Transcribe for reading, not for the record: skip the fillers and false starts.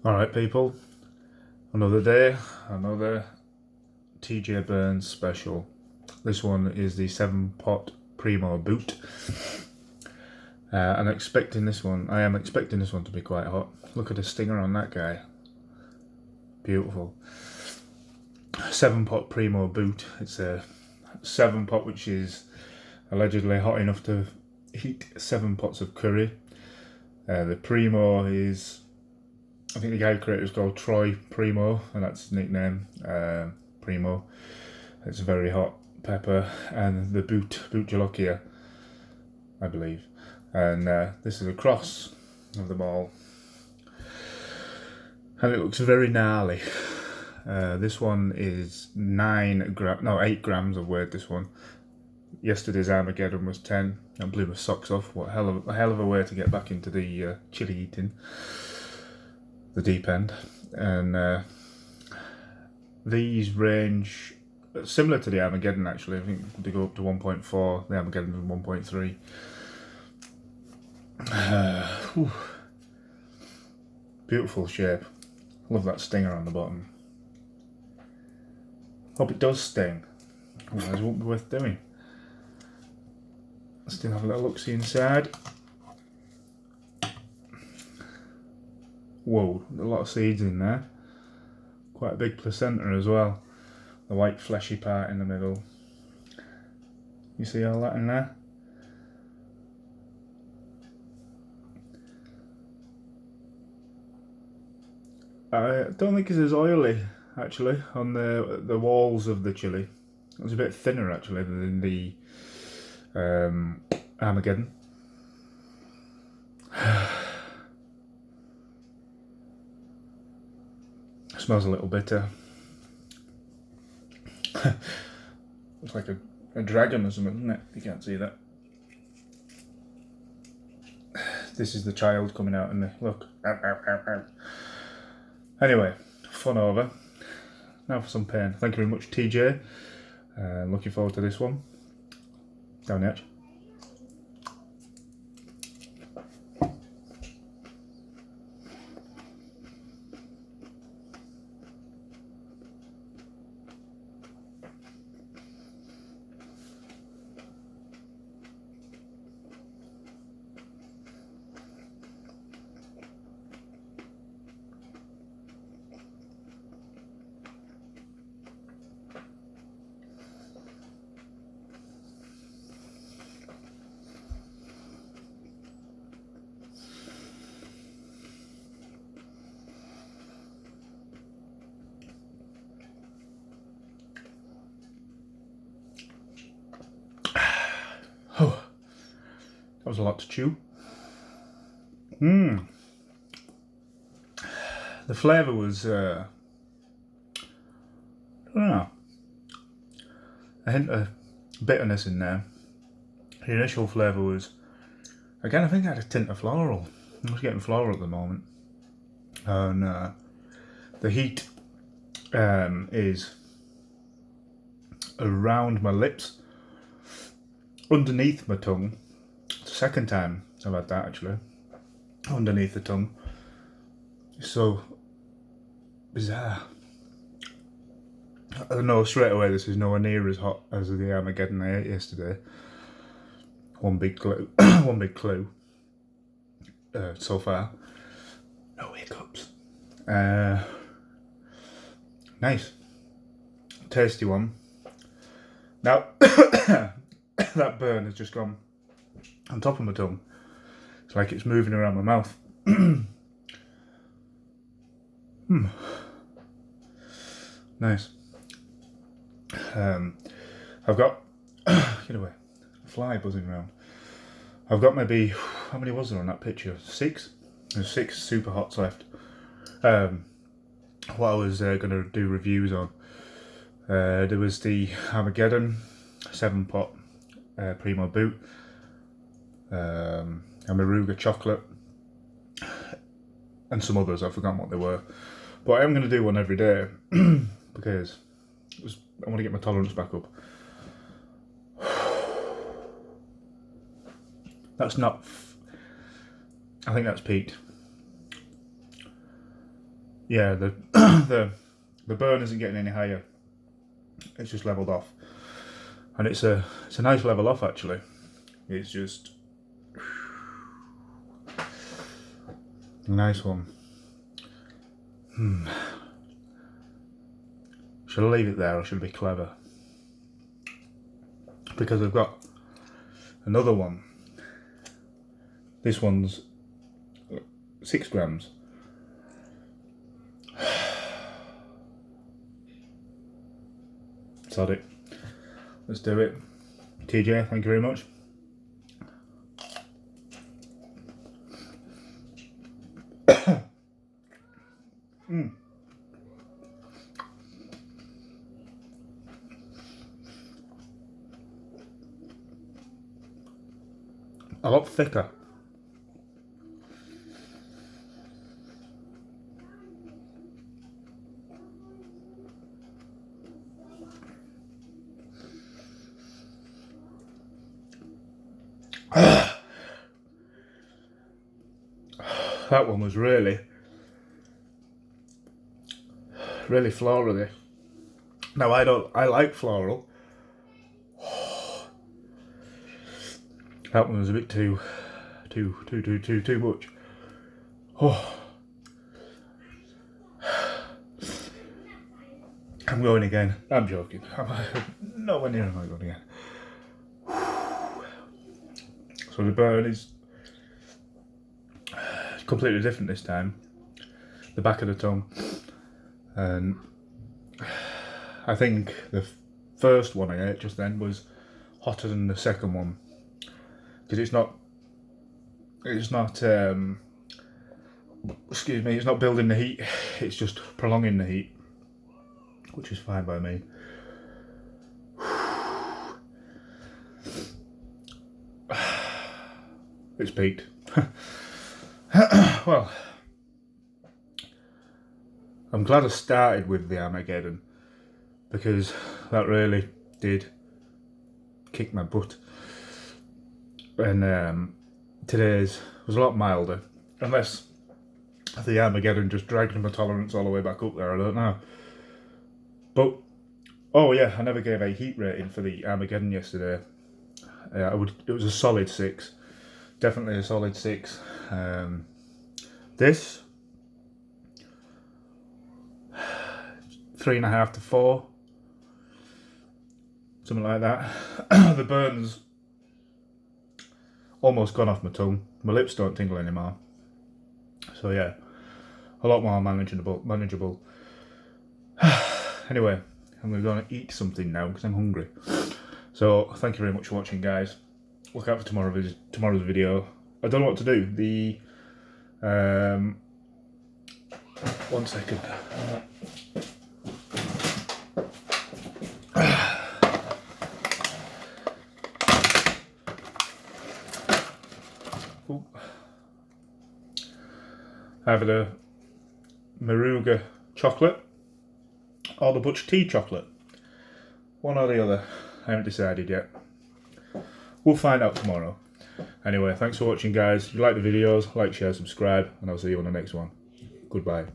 Alright people, another day, another TJ Burns special. This one is the 7-pot Primo Bhut. I am expecting this one to be quite hot. Look at the stinger on that guy. Beautiful. 7-pot Primo Bhut. It's a 7-pot which is allegedly hot enough to heat 7 pots of curry. The Primo is, I think the guy who created it is called Troy Primo, and that's his nickname, Primo. It's a very hot pepper, and the Bhut Jalocchia, I believe. And this is a cross of them all. And it looks very gnarly. This one is 8 grams of weight, this one. Yesterday's Armageddon was 10. I blew my socks off. What a hell of a way to get back into the chili eating. The deep end. And these range similar to the Armageddon actually. I think they go up to 1.4, the Armageddon is 1.3. Beautiful shape. Love that stinger on the bottom. Hope it does sting, otherwise it won't be worth doing. Let's still have a little look-see inside. Whoa, a lot of seeds in there. Quite a big placenta as well. The white fleshy part in the middle. You see all that in there? I don't think it's as oily actually on the walls of the chili. It's a bit thinner actually than the Armageddon. It smells a little bitter. Looks like a dragon or something, doesn't it? You can't see that. This is the child coming out in the look. Anyway, fun over. Now for some pain. Thank you very much, TJ. Looking forward to this one. Down the edge. Oh, that was a lot to chew. The flavour was, I don't know, a hint of bitterness in there. The initial flavour was, again, I think I had a tint of floral. I was getting floral at the moment. And the heat is around my lips, underneath my tongue. It's the second time I've had that actually, underneath the tongue. It's so bizarre. I know straight away this is nowhere near as hot as the Armageddon I ate yesterday. One big clue. One big clue. So far, no hiccups. Nice, tasty one. Now that burn has just gone on top of my tongue. It's like it's moving around my mouth. Nice. I've got get away. A fly buzzing around. I've got maybe, how many was there on that picture? 6? There's 6 super hots left. What I was going to do reviews on. There was the Armageddon 7-pot Primo Bhut, a Maruga chocolate, and some others. I've forgotten what they were. But I am going to do one every day because I want to get my tolerance back up. That's not, I think that's peaked. yeah, the the burn isn't getting any higher. It's just leveled off, and it's a nice level off actually. It's just a nice one. Should I leave it there or should I be clever? Because I've got another one. This one's 6 grams. Sod it. Let's do it. TJ, thank you very much. A lot thicker. That one was really florally. Now I like floral. That one was a bit too much. Oh. I'm going again. I'm joking. Nowhere near am I going again. So the burn is completely different this time. The back of the tongue. And I think the first one I ate just then was hotter than the second one. Because it's not excuse me, it's not building the heat, it's just prolonging the heat, which is fine by me. It's peaked. Well, I'm glad I started with the Armageddon, because that really did kick my butt. And today's was a lot milder, unless the Armageddon just dragged my tolerance all the way back up there, I don't know. But, oh yeah, I never gave a heat rating for the Armageddon yesterday. It was a solid 6. Definitely a solid 6. This 3.5 to 4. Something like that. The burn's almost gone off my tongue. My lips don't tingle anymore. So yeah, a lot more manageable. Anyway, I'm going to eat something now because I'm hungry. So thank you very much for watching, guys. Look out for tomorrow's video. I don't know what to do. The 1 second. Ooh. Either the Maruga chocolate or the Butch tea chocolate. One or the other. I haven't decided yet. We'll find out tomorrow. Anyway, thanks for watching, guys. If you like the videos, like, share, subscribe, and I'll see you on the next one. Goodbye.